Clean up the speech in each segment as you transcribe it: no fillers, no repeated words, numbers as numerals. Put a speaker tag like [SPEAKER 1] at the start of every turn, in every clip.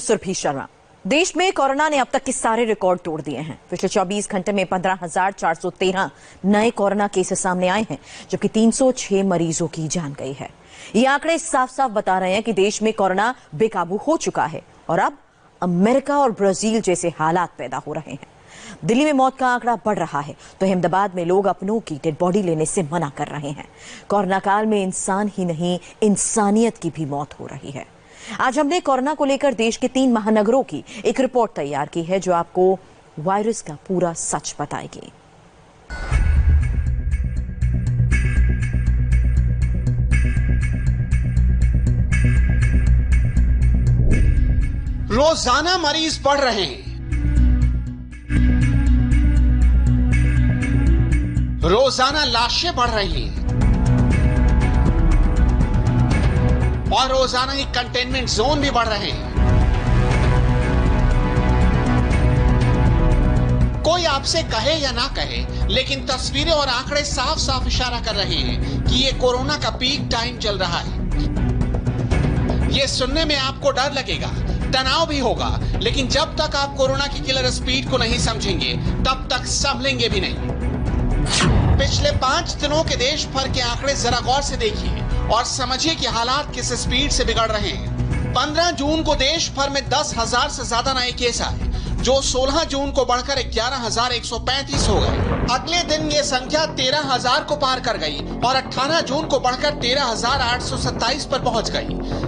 [SPEAKER 1] सुरभि शर्मा। देश में कोरोना ने अब तक के सारे रिकॉर्ड तोड़ दिए हैं। पिछले 24 घंटे में 15,413 नए कोरोना केसेस सामने आए हैं, जबकि 306 मरीजों की जान गई है। ये आंकड़े साफ साफ बता रहे हैं कि देश में कोरोना बेकाबू हो चुका है और अब अमेरिका और ब्राजील जैसे हालात पैदा हो रहे हैं। दिल्ली में मौत का आंकड़ा बढ़ रहा है तो अहमदाबाद में लोग अपनों की डेड बॉडी लेने से मना कर रहे हैं। कोरोना काल में इंसान ही नहीं, इंसानियत की भी मौत हो रही है। आज हमने कोरोना को लेकर देश के 3 महानगरों की एक रिपोर्ट तैयार की है, जो आपको वायरस का पूरा सच बताएगी।
[SPEAKER 2] रोजाना मरीज बढ़ रहे हैं, रोजाना लाशें बढ़ रही हैं और रोजाना ही कंटेनमेंट जोन भी बढ़ रहे हैं। कोई आपसे कहे या ना कहे, लेकिन तस्वीरें और आंकड़े साफ साफ इशारा कर रहे हैं कि ये कोरोना का पीक टाइम चल रहा है। ये सुनने में आपको डर लगेगा, तनाव भी होगा, लेकिन जब तक आप कोरोना की किलर स्पीड को नहीं समझेंगे तब तक संभलेंगे भी नहीं। पिछले 5 दिनों के देश भर के आंकड़े जरा गौर से देखिए और समझिए कि हालात किस स्पीड से बिगड़ रहे हैं। 15 जून को देश भर में 10,000 से ज्यादा नए केस आए, जो 16 जून को बढ़कर 11,135 हो गए। अगले दिन ये संख्या 13,000 को पार कर गई और 18 जून को बढ़कर 13,827 पर पहुंच गई,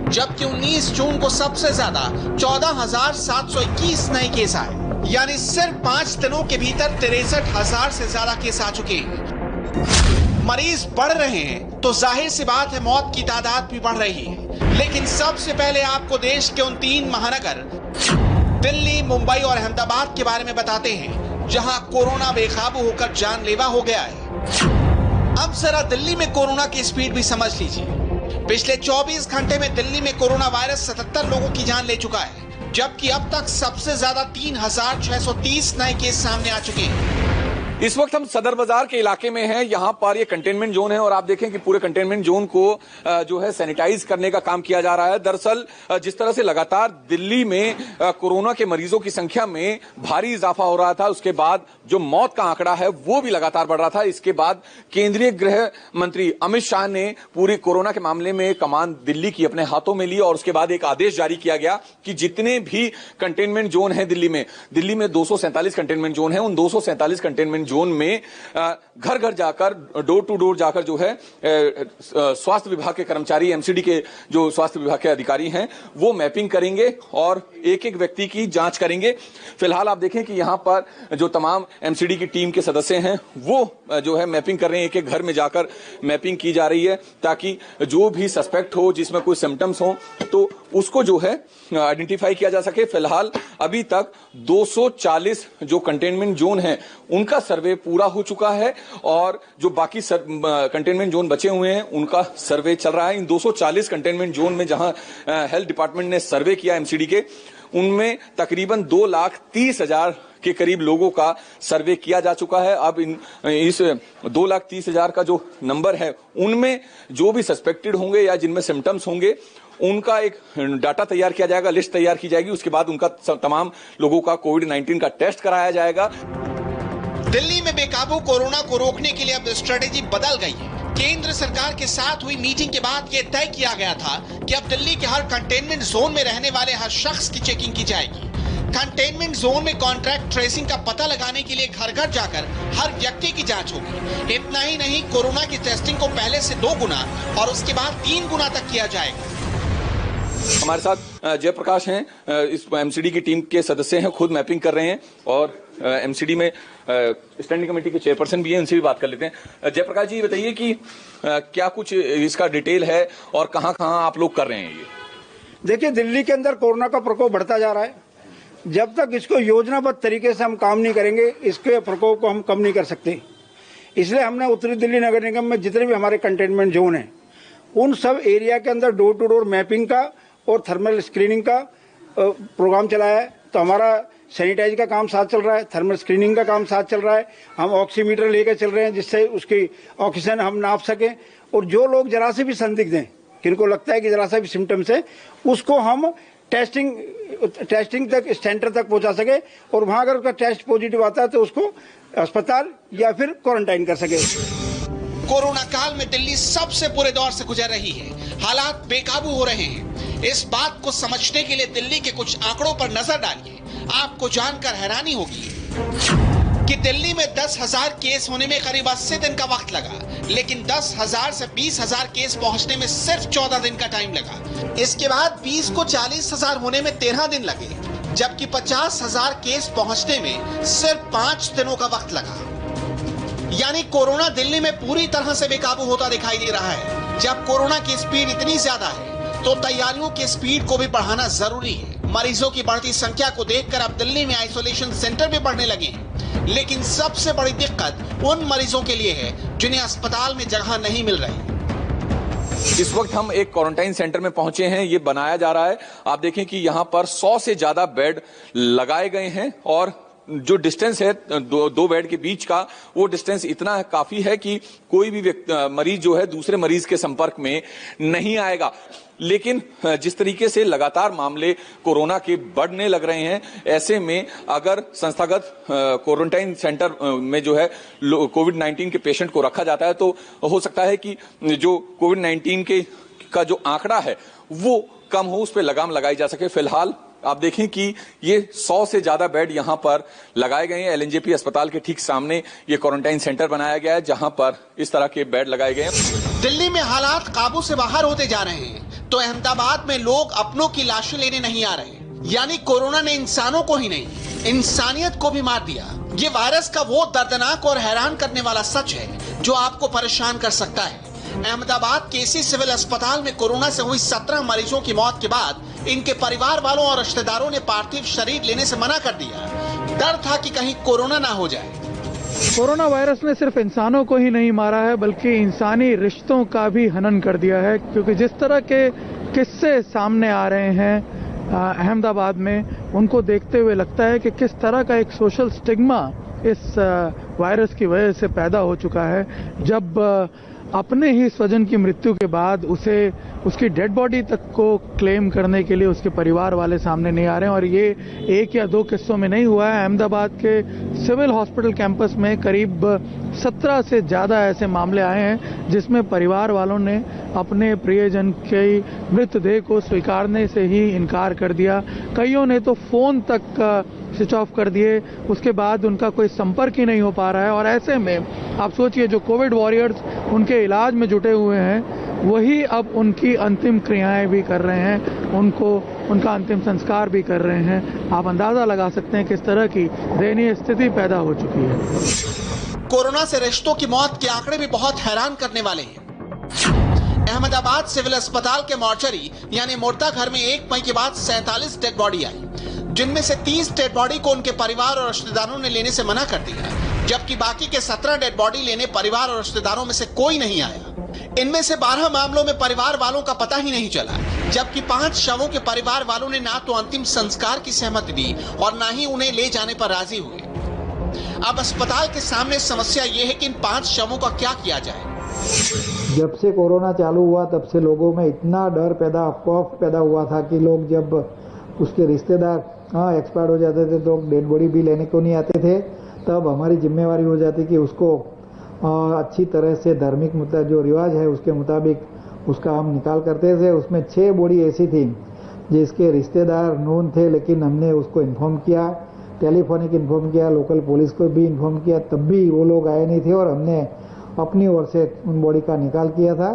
[SPEAKER 2] जबकि 19 जून को सबसे ज्यादा 14,721 नए केस आए। यानी सिर्फ 5 दिनों के भीतर 63,000 से ज्यादा केस आ चुके हैं। मरीज बढ़ रहे हैं तो जाहिर सी बात है मौत की तादाद भी बढ़ रही है। लेकिन सबसे पहले आपको देश के उन 3 महानगर दिल्ली, मुंबई और अहमदाबाद के बारे में बताते हैं, जहां कोरोना बेकाबू होकर जानलेवा हो गया है। अब जरा दिल्ली में कोरोना की स्पीड भी समझ लीजिए। पिछले 24 घंटे में दिल्ली में कोरोना वायरस 77 लोगों की जान ले चुका है, जबकि अब तक सबसे ज्यादा 3,630 नए केस सामने आ चुके हैं।
[SPEAKER 3] इस वक्त हम सदर बाजार के इलाके में हैं। यहाँ पर ये कंटेनमेंट जोन है और आप देखें कि पूरे कंटेनमेंट जोन को जो है सैनिटाइज करने का काम किया जा रहा है। दरअसल जिस तरह से लगातार दिल्ली में कोरोना के मरीजों की संख्या में भारी इजाफा हो रहा था, उसके बाद जो मौत का आंकड़ा है वो भी लगातार बढ़ रहा था। इसके बाद केंद्रीय गृह मंत्री अमित शाह ने पूरी कोरोना के मामले में कमान दिल्ली की अपने हाथों में ली और उसके बाद एक आदेश जारी किया गया कि जितने भी कंटेनमेंट जोन है दिल्ली में 247 कंटेनमेंट जोन है, उन 247 कंटेनमेंट जोन में घर घर जाकर, डोर टू डोर जाकर जो है स्वास्थ्य विभाग के कर्मचारी, एमसीडी के जो स्वास्थ्य विभाग के अधिकारी हैं, वो मैपिंग करेंगे और एक एक व्यक्ति की जांच करेंगे। फिलहाल आप देखें कि यहां पर जो तमाम एमसीडी की टीम के सदस्य हैं वो जो है मैपिंग कर रहे हैं। एक एक घर में जाकर मैपिंग की जा रही है ताकि जो भी सस्पेक्ट हो, जिसमें कोई सिम्टम्स हो, तो उसको जो है आइडेंटिफाई किया जा सके। फिलहाल अभी तक 240 जो कंटेनमेंट जोन है उनका सर्वे पूरा हो चुका है और जो बाकी कंटेनमेंट जोन बचे हुए हैं उनका सर्वे चल रहा है। इन 240 कंटेनमेंट जोन में जहां हेल्थ डिपार्टमेंट ने सर्वे किया एमसीडी के, उनमें तकरीबन 2,30,000 के करीब लोगों का सर्वे किया जा चुका है। अब इस 2,30,000 का जो नंबर है उनमें जो भी सस्पेक्टेड होंगे या जिनमें सिम्टम्स होंगे उनका एक डाटा तैयार किया जाएगा, लिस्ट तैयार की जाएगी। उसके बाद उनका तमाम लोगों का कोविड-19 का टेस्ट कराया जाएगा।
[SPEAKER 2] दिल्ली में बेकाबू कोरोना को रोकने के लिए अब स्ट्रेटेजी बदल गई है। केंद्र सरकार के साथ हुई मीटिंग के बाद यह तय किया गया था कि अब दिल्ली के हर कंटेनमेंट जोन में रहने वाले हर शख्स की चेकिंग की जाएगी। कंटेनमेंट जोन में कॉन्ट्रैक्ट ट्रेसिंग का पता लगाने के लिए घर घर जाकर हर व्यक्ति की जांच होगी। इतना ही नहीं, कोरोना की टेस्टिंग को पहले से 2 गुना और उसके बाद 3 गुना तक किया जाएगा।
[SPEAKER 3] हमारे साथ जयप्रकाश हैं, इस एमसीडी की टीम के सदस्य हैं, खुद मैपिंग कर रहे हैं और एमसीडी में स्टैंडिंग कमेटी के चेयरपर्सन भी हैं, उनसे भी बात कर लेते हैं। जयप्रकाश जी, ये बताइए कि क्या कुछ इसका डिटेल है और कहां आप लोग कर रहे हैं ये?
[SPEAKER 4] देखिए, दिल्ली के अंदर कोरोना का प्रकोप बढ़ता जा रहा है। जब तक इसको योजनाबद्ध तरीके से हम काम नहीं करेंगे, इसके प्रकोप को हम कम नहीं कर सकते। इसलिए हमने उत्तरी दिल्ली नगर निगम में जितने भी हमारे कंटेनमेंट जोन हैं, उन सब एरिया के अंदर डोर टू डोर मैपिंग का और थर्मल स्क्रीनिंग का प्रोग्राम चलाया है। तो हमारा सैनिटाइज का काम साथ चल रहा है, थर्मल स्क्रीनिंग का काम साथ चल रहा है। हम ऑक्सीमीटर लेकर चल रहे हैं जिससे उसकी ऑक्सीजन हम नाप सकें। और जो लोग जरा से भी संदिग्ध हैं, किनको लगता है कि जरा सा भी सिम्टम्स है, उसको हम टेस्टिंग तक सेंटर तक पहुंचा सके और वहां अगर उसका टेस्ट पॉजिटिव आता है तो उसको अस्पताल या फिर क्वारंटाइन कर सके।
[SPEAKER 2] कोरोना काल में दिल्ली सबसे बुरे दौर से गुजर रही है। हालात बेकाबू हो रहे हैं। इस बात को समझने के लिए दिल्ली के कुछ आंकड़ों पर नजर डालिए। आपको जानकर हैरानी होगी कि दिल्ली में 10,000 केस होने में करीब 80 दिन का वक्त लगा, लेकिन 10,000 से 20,000 केस पहुंचने में सिर्फ 14 दिन का टाइम लगा। इसके बाद 20 को 40,000 होने में 13 दिन लगे, जबकि 50,000 केस पहुंचने में सिर्फ 5 दिनों का वक्त लगा। यानी कोरोना दिल्ली में पूरी तरह से बेकाबू होता दिखाई दे रहा है। जब कोरोना की स्पीड इतनी ज्यादा है तो तैयारियों की स्पीड को भी बढ़ाना जरूरी है। मरीजों की बढ़ती संख्या को देखकर अब दिल्ली में आइसोलेशन सेंटर भी बढ़ने लगे हैं, लेकिन सबसे बड़ी दिक्कत उन मरीजों के लिए है जिन्हें अस्पताल में जगह नहीं मिल रही।
[SPEAKER 3] इस वक्त हम एक क्वारंटाइन सेंटर में पहुंचे हैं। ये बनाया जा रहा है। आप देखें कि यहाँ पर 100 से ज्यादा बेड लगाए गए हैं और जो डिस्टेंस है दो बेड के बीच का, वो डिस्टेंस इतना काफी है कि कोई भी मरीज जो है दूसरे मरीज के संपर्क में नहीं आएगा। लेकिन जिस तरीके से लगातार मामले कोरोना के बढ़ने लग रहे हैं, ऐसे में अगर संस्थागत क्वारंटाइन सेंटर में जो है कोविड-19 के पेशेंट को रखा जाता है तो हो सकता है कि जो कोविड-19 का जो आंकड़ा है वो कम हो, उस पर लगाम लगाई जा सके। फिलहाल आप देखें कि ये 100 से ज्यादा बेड यहां पर लगाए गए हैं। एलएनजेपी अस्पताल के ठीक सामने ये क्वारंटाइन सेंटर बनाया गया है, जहां पर इस तरह के बेड लगाए गए हैं।
[SPEAKER 2] दिल्ली में हालात काबू से बाहर होते जा रहे हैं तो अहमदाबाद में लोग अपनों की लाशें लेने नहीं आ रहे। यानी कोरोना ने इंसानों को ही नहीं, इंसानियत को भी मार दिया। ये वायरस का वो दर्दनाक और हैरान करने वाला सच है जो आपको परेशान कर सकता है। अहमदाबाद केसी सिविल अस्पताल में कोरोना से हुई 17 मरीजों की मौत के बाद इनके परिवार वालों और रिश्तेदारों ने पार्थिव शरीर लेने से मना कर दिया। डर था कि कहीं कोरोना ना हो जाए।
[SPEAKER 5] कोरोना वायरस ने सिर्फ इंसानों को ही नहीं मारा है बल्कि इंसानी रिश्तों का भी हनन कर दिया है, क्योंकि जिस तरह के किस्से सामने आ रहे हैं अहमदाबाद में, उनको देखते हुए लगता है कि किस तरह का एक सोशल स्टिग्मा इस वायरस की वजह से पैदा हो चुका है। जब अपने ही स्वजन की मृत्यु के बाद उसे उसकी डेड बॉडी तक को क्लेम करने के लिए उसके परिवार वाले सामने नहीं आ रहे हैं। और ये 1 या 2 किस्सों में नहीं हुआ है। अहमदाबाद के सिविल हॉस्पिटल कैंपस में करीब 17 से ज़्यादा ऐसे मामले आए हैं जिसमें परिवार वालों ने अपने प्रियजन के मृतदेह को स्वीकारने से ही इनकार कर दिया। कईयों ने तो फ़ोन तक स्विच ऑफ कर दिए, उसके बाद उनका कोई संपर्क ही नहीं हो पा रहा है। और ऐसे में आप सोचिए, जो कोविड वॉरियर्स उनके इलाज में जुटे हुए हैं वही अब उनकी अंतिम क्रियाएं भी कर रहे हैं, उनका अंतिम संस्कार भी कर रहे हैं। आप अंदाजा लगा सकते हैं किस तरह की दयनीय स्थिति पैदा हो चुकी है।
[SPEAKER 2] कोरोना से रिश्तों की मौत के आंकड़े भी बहुत हैरान करने वाले हैं। अहमदाबाद सिविल अस्पताल के मॉर्चरी यानी मुर्दा घर में 1 मई के बाद 47 डेड बॉडी आई, जिनमें से 30 डेड बॉडी को उनके परिवार और रिश्तेदारों ने लेने से मना कर दिया, जबकि बाकी के 17 डेड बॉडी लेने परिवार और रिश्तेदारों में से कोई नहीं आया। इनमें से 12 मामलों में परिवार वालों का पता ही नहीं चला, जबकि 5 शवों के परिवार वालों ने ना तो अंतिम संस्कार की सहमति दी और ना ही उन्हें ले जाने पर राजी हुए। अब अस्पताल के सामने समस्या ये है कि इन 5 शवों का क्या किया जाए।
[SPEAKER 6] जब से कोरोना चालू हुआ तब से लोगों में इतना डर खौफ पैदा हुआ था कि लोग जब उसके रिश्तेदार एक्सपायर हो जाते थे तो डेड बॉडी भी लेने को नहीं आते थे। तब हमारी जिम्मेवारी हो जाती कि उसको अच्छी तरह से धार्मिक जो रिवाज है उसके मुताबिक उसका हम निकाल करते थे। उसमें 6 बॉडी ऐसी थी जिसके रिश्तेदार नोन थे, लेकिन हमने उसको इन्फॉर्म किया, टेलीफोनिक इन्फॉर्म किया, लोकल पुलिस को भी इन्फॉर्म किया, तब भी वो लोग आए नहीं थे और हमने अपनी ओर से उन बॉडी का निकाल किया था।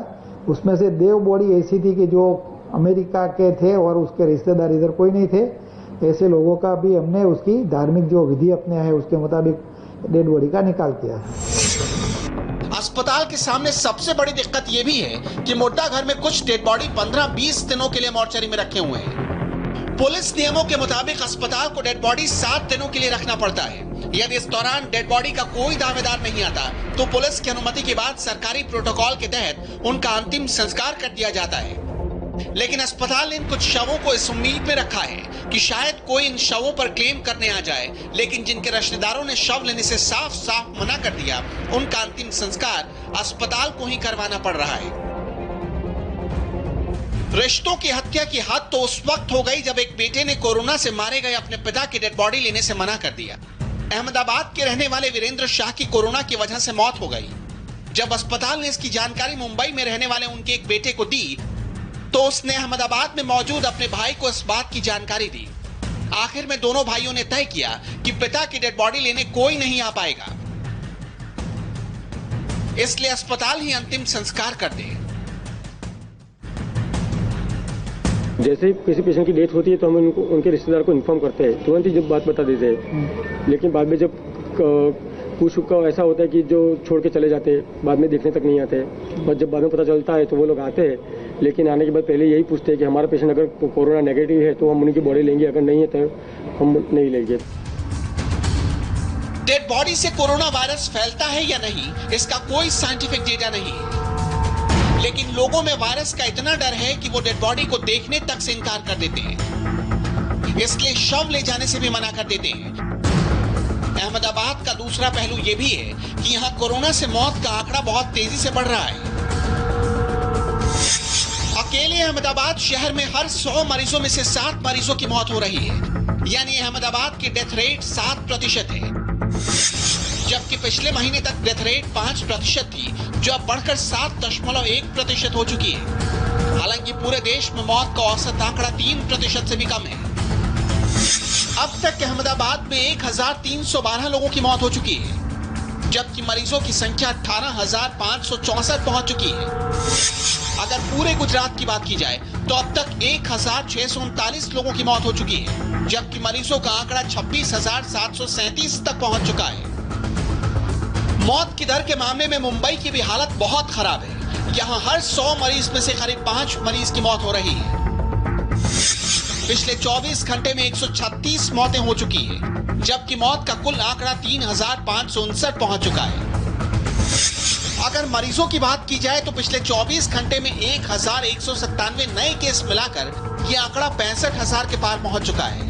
[SPEAKER 6] उसमें से 2 बॉडी ऐसी थी कि जो अमेरिका के थे और उसके रिश्तेदार इधर कोई नहीं थे। ऐसे लोगों का भी हमने उसकी धार्मिक जो विधि अपने है उसके मुताबिक डेड बॉडी का निकाल किया है।
[SPEAKER 2] अस्पताल के सामने सबसे बड़ी दिक्कत यह भी है कि मुर्दा घर में कुछ डेड बॉडी 15-20 दिनों के लिए मॉर्चरी में रखे हुए हैं। पुलिस नियमों के मुताबिक अस्पताल को डेड बॉडी 7 दिनों के लिए रखना पड़ता है। यदि इस दौरान डेड बॉडी का कोई दावेदार नहीं आता तो पुलिस की अनुमति के बाद सरकारी प्रोटोकॉल के तहत उनका अंतिम संस्कार कर दिया जाता है। लेकिन अस्पताल ने इन कुछ शवों को इस उम्मीद में रखा है कि शायद कोई इन शवों पर क्लेम करने आ जाए, लेकिन जिनके रिश्तेदारों ने शव लेने से साफ मना कर दिया, उनका अंतिम संस्कार अस्पताल को ही करवाना पड़ रहा है। रिश्तों की हत्या की हद तो उस वक्त हो गई जब एक बेटे ने कोरोना से मारे गए अपने पिता की डेड बॉडी लेने से मना कर दिया। अहमदाबाद के रहने वाले वीरेंद्र शाह की कोरोना की वजह से मौत हो गई। जब अस्पताल ने इसकी जानकारी मुंबई में रहने वाले उनके एक बेटे को दी तो उसने अहमदाबाद में मौजूद अपने भाई को इस बात की जानकारी दी। आखिर में दोनों भाइयों ने तय किया कि पिता की डेड बॉडी लेने कोई नहीं आ पाएगा, इसलिए अस्पताल ही अंतिम संस्कार कर दे।
[SPEAKER 7] जैसे ही किसी पेशेंट की डेथ होती है तो हम उनके रिश्तेदार को इन्फॉर्म करते हैं, तुरंत ही जब बात बता देते हैं। लेकिन बाद में जब कुछ का ऐसा होता है कि जो छोड़ के चले जाते हैं, बाद में देखने तक नहीं आते, और जब बाद में पता चलता है तो वो लोग आते हैं, लेकिन आने के बाद पहले यही पूछते हैं कि हमारा पेशेंट अगर कोरोना नेगेटिव है तो हम उनकी बॉडी लेंगे, अगर नहीं है तो हम नहीं लेंगे।
[SPEAKER 2] डेड बॉडी से कोरोना वायरस फैलता है या नहीं, इसका कोई साइंटिफिक डेटा नहीं, लेकिन लोगों में वायरस का इतना डर है कि वो डेड बॉडी को देखने तक से इनकार कर देते हैं, इसलिए शव ले जाने से भी मना कर देते हैं। अहमदाबाद का दूसरा पहलू ये भी है कि यहाँ कोरोना से मौत का आंकड़ा बहुत तेजी से बढ़ रहा है। अकेले अहमदाबाद शहर में हर 100 मरीजों में से 7 मरीजों की मौत हो रही है, यानी अहमदाबाद की डेथ रेट 7% है, जबकि पिछले महीने तक डेथ रेट 5% थी, जो अब बढ़कर 7.1% हो चुकी है। हालांकि पूरे देश में मौत का औसत आंकड़ा 3% से भी कम है। अब तक अहमदाबाद में 1312 लोगों की मौत हो चुकी है, जबकि मरीजों की संख्या 18,564 पहुंच चुकी है। अगर पूरे गुजरात की बात की जाए तो अब तक 1,639 लोगों की मौत हो चुकी है, जबकि मरीजों का आंकड़ा 26,737 तक पहुंच चुका है। मौत की दर के मामले में मुंबई की भी हालत बहुत खराब है। यहाँ हर 100 मरीज में से करीब 5 मरीज की मौत हो रही है। पिछले 24 घंटे में 136 मौतें हो चुकी है, जबकि मौत का कुल आंकड़ा 3,559 पहुंच चुका है। अगर मरीजों की बात की जाए तो पिछले 24 घंटे में 1,197 नए केस मिलाकर यह आंकड़ा 65,000 के पार पहुंच चुका है।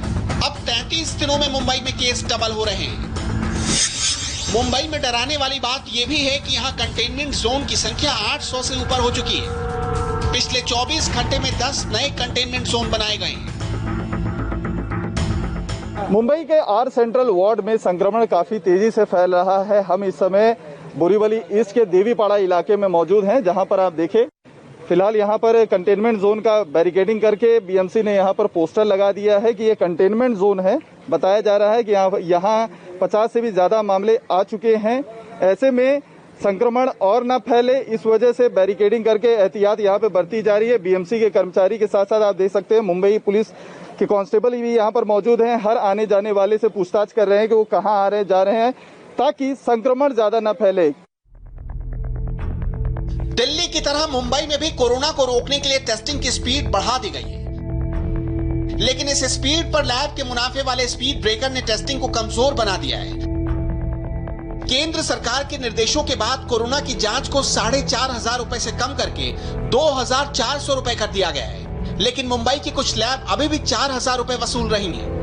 [SPEAKER 2] अब 33 दिनों में मुंबई में केस डबल हो रहे हैं। मुंबई में डराने वाली बात यह भी है कि यहाँ कंटेनमेंट जोन की संख्या 800 से ऊपर हो चुकी है। पिछले 24 घंटे में 10 नए कंटेनमेंट जोन बनाए गए हैं।
[SPEAKER 8] मुंबई के आर सेंट्रल वार्ड में संक्रमण काफी तेजी से फैल रहा है। हम इस समय बोरीवली ईस्ट के देवीपाड़ा इलाके में मौजूद हैं, जहां पर आप देखें फिलहाल यहां पर कंटेनमेंट जोन का बैरिकेडिंग करके बीएमसी ने यहां पर पोस्टर लगा दिया है कि ये कंटेनमेंट जोन है। बताया जा रहा है कि यहां 50 से भी ज्यादा मामले आ चुके हैं। ऐसे में संक्रमण और न फैले, इस वजह से बैरिकेडिंग करके एहतियात यहाँ पे बरती जा रही है। बीएमसी के कर्मचारी के साथ साथ आप देख सकते हैं मुंबई पुलिस के कांस्टेबल भी यहाँ पर मौजूद हैं। हर आने जाने वाले से पूछताछ कर रहे हैं कि वो कहाँ आ रहे जा रहे हैं, ताकि संक्रमण ज्यादा न फैले।
[SPEAKER 2] दिल्ली की तरह मुंबई में भी कोरोना को रोकने के लिए टेस्टिंग की स्पीड बढ़ा दी गई है, लेकिन इस स्पीड पर लैब के मुनाफे वाले स्पीड ब्रेकर ने टेस्टिंग को कमजोर बना दिया है। केंद्र सरकार के निर्देशों के बाद कोरोना की जांच को 4,500 रुपए से कम करके 2,400 रुपए कर दिया गया है, लेकिन मुंबई की कुछ लैब अभी भी 4,000 रुपए वसूल रही हैं।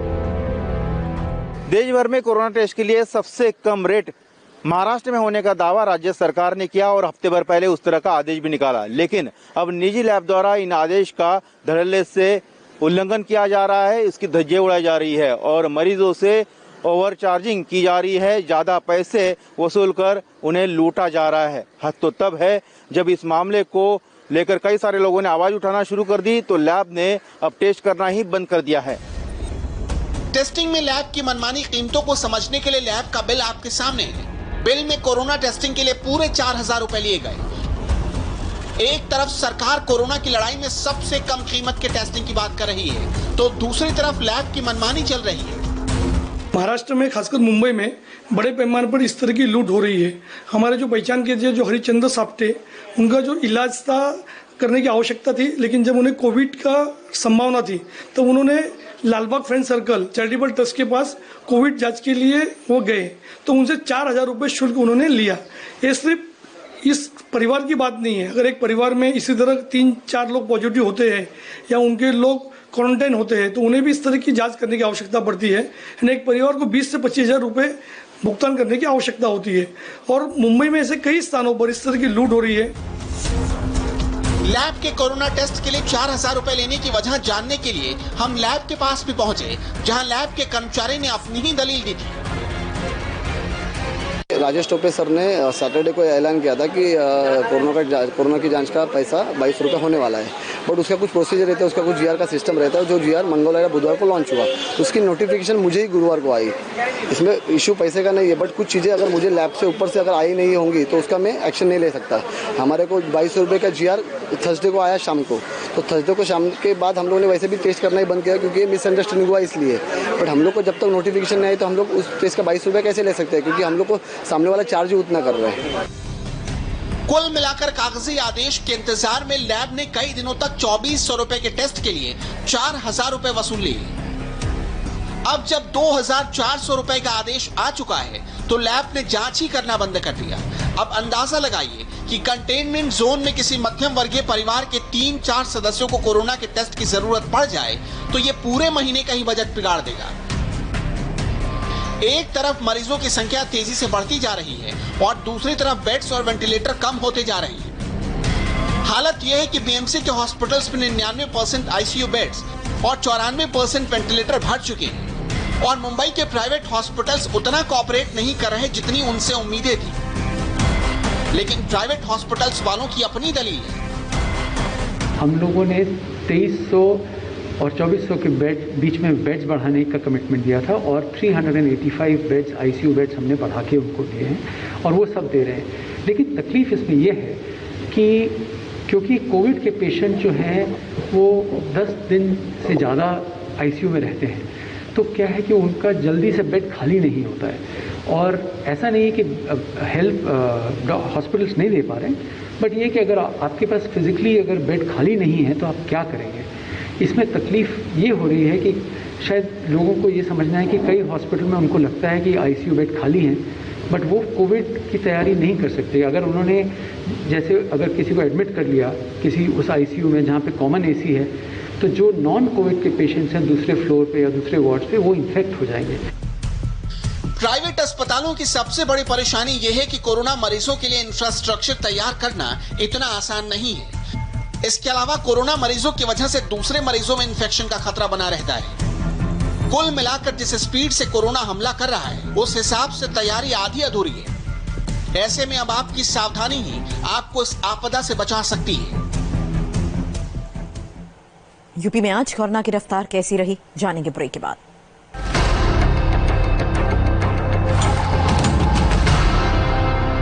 [SPEAKER 9] देश भर में कोरोना टेस्ट के लिए सबसे कम रेट महाराष्ट्र में होने का दावा राज्य सरकार ने किया और हफ्ते भर पहले उस तरह का आदेश भी निकाला, लेकिन अब निजी लैब द्वारा इन आदेश का धड़ल्ले से उल्लंघन किया जा रहा है। इसकी धज्जियां उड़ाई जा रही है और मरीजों से ओवर चार्जिंग की जा रही है, ज्यादा पैसे वसूल कर उन्हें लूटा जा रहा है। हद तो तब है जब इस मामले को लेकर कई सारे लोगों ने आवाज उठाना शुरू कर दी तो लैब ने अब टेस्ट करना ही बंद कर दिया है।
[SPEAKER 2] टेस्टिंग में लैब की मनमानी कीमतों को समझने के लिए लैब का बिल आपके सामने है। बिल में कोरोना टेस्टिंग के लिए पूरे 4,000 रुपए लिए गए। एक तरफ सरकार कोरोना की लड़ाई में सबसे कम कीमत के टेस्टिंग की बात कर रही है, तो दूसरी तरफ लैब की मनमानी चल रही है।
[SPEAKER 10] महाराष्ट्र में खासकर मुंबई में बड़े पैमाने पर इस तरह की लूट हो रही है। हमारे जो पहचान के जो हरिचंद्र साप्टे, उनका जो इलाज था करने की आवश्यकता थी, लेकिन जब उन्हें कोविड का संभावना थी तो उन्होंने Lalbaug friend circle charitable trust के पास कोविड जांच के लिए वो गए, तो उनसे 4,000 रुपये शुल्क उन्होंने लिया। ये सिर्फ इस परिवार की बात नहीं है। अगर एक परिवार में इसी तरह 3-4 लोग पॉजिटिव होते हैं या उनके लोग क्वारंटाइन होते हैं तो उन्हें भी इस तरह की जांच करने की आवश्यकता पड़ती है। एक परिवार को 20 से 25,000 रुपये भुगतान करने की आवश्यकता होती है और मुंबई में ऐसे कई स्थानों पर इस तरह की लूट हो रही है।
[SPEAKER 2] लैब के कोरोना टेस्ट के लिए 4,000 रुपए लेने की वजह जानने के लिए हम लैब के पास भी पहुंचे, जहां लैब के कर्मचारी ने अपनी ही दलील दी थी।
[SPEAKER 11] राजेश टोपे सर ने सैटरडे को ऐलान किया था कि कोरोना की जांच का पैसा 22 रुपये होने वाला है, बट उसका कुछ प्रोसीजर रहता है, उसका कुछ जीआर का सिस्टम रहता है, जो जीआर मंगलवार या बुधवार को लॉन्च हुआ, उसकी नोटिफिकेशन मुझे ही गुरुवार को आई। इसमें इशू पैसे का नहीं है, बट कुछ चीज़ें अगर मुझे लैब से ऊपर से अगर आई नहीं होंगी तो उसका मैं एक्शन नहीं ले सकता। हमारे को 22 रुपये का जीआर थर्सडे को आया शाम को, तो थर्सडे को शाम के बाद हम लोगों ने वैसे भी टेस्ट करना ही बंद किया क्योंकि ये मिसअंडरस्टैंडिंग हुआ इसलिए। बट हम लोग को जब तक नोटिफिकेशन नहीं आई तो हम लोग उस टेस्ट का 22 रुपये कैसे ले सकते हैं, क्योंकि हम लोग को सामने वाला चार्ज ही उतना कर रहा है।
[SPEAKER 2] कुल मिलाकर कागजी आदेश के इंतजार में लैब ने कई दिनों तक 2400 रुपए के टेस्ट के लिए 4,000 रुपए वसूल लिए। अब जब 2,400 रुपए का आदेश आ चुका है तो लैब ने जांच ही करना बंद कर दिया। अब अंदाजा लगाइए कि कंटेनमेंट जोन में किसी मध्यम वर्गीय परिवार के 3-4 सदस्यों को कोरोना के टेस्ट की जरूरत पड़ जाए तो ये पूरे महीने का ही बजट बिगाड़ देगा। एक तरफ मरीजों की संख्या तेजी से बढ़ती जा रही है और दूसरी तरफ बेड्स और वेंटिलेटर कम होते जा रहे हैं। हालत यह है कि बीएमसी के हॉस्पिटल्स में 99% आईसीयू बेड्स और 94% वेंटिलेटर भर चुके हैं और मुंबई के प्राइवेट हॉस्पिटल्स उतना कोऑपरेट नहीं कर रहे जितनी उनसे उम्मीदें थी। लेकिन प्राइवेट हॉस्पिटल्स वालों की अपनी दलील है।
[SPEAKER 12] हम लोगों ने 2300 और 2400 के बेड बीच में बेड्स बढ़ाने का कमिटमेंट दिया था और 385 बेड्स आईसीयू बेड्स हमने बढ़ा के उनको दिए हैं और वो सब दे रहे हैं। लेकिन तकलीफ इसमें यह है कि क्योंकि कोविड के पेशेंट जो हैं वो 10 दिन से ज़्यादा आईसीयू में रहते हैं, तो क्या है कि उनका जल्दी से बेड खाली नहीं होता है। और ऐसा नहीं है कि हेल्प हॉस्पिटल्स नहीं दे पा रहे हैं, बट ये कि अगर आपके पास फिजिकली अगर बेड खाली नहीं है तो आप क्या करेंगे। इसमें तकलीफ ये हो रही है कि शायद लोगों को ये समझना है कि कई हॉस्पिटल में उनको लगता है कि आईसीयू बेड खाली हैं, बट वो कोविड की तैयारी नहीं कर सकते। अगर उन्होंने जैसे अगर किसी को एडमिट कर लिया किसी उस आईसीयू में जहाँ पे कॉमन एसी है, तो जो नॉन कोविड के पेशेंट्स हैं दूसरे फ्लोर पे या दूसरे वार्ड पे वो इन्फेक्ट हो जाएंगे।
[SPEAKER 2] प्राइवेट अस्पतालों की सबसे बड़ी परेशानी यह है कि कोरोना मरीजों के लिए इंफ्रास्ट्रक्चर तैयार करना इतना आसान नहीं है। इसके अलावा कोरोना मरीजों की वजह से दूसरे मरीजों में इन्फेक्शन का खतरा बना रहता है। कुल मिलाकर जिस स्पीड से कोरोना हमला कर रहा है उस हिसाब से तैयारी आधी अधूरी है। ऐसे में अब आपकी सावधानी ही आपको इस आपदा से बचा सकती है।
[SPEAKER 1] यूपी में आज कोरोना की रफ्तार कैसी रही, जानेंगे ब्रेक के बाद।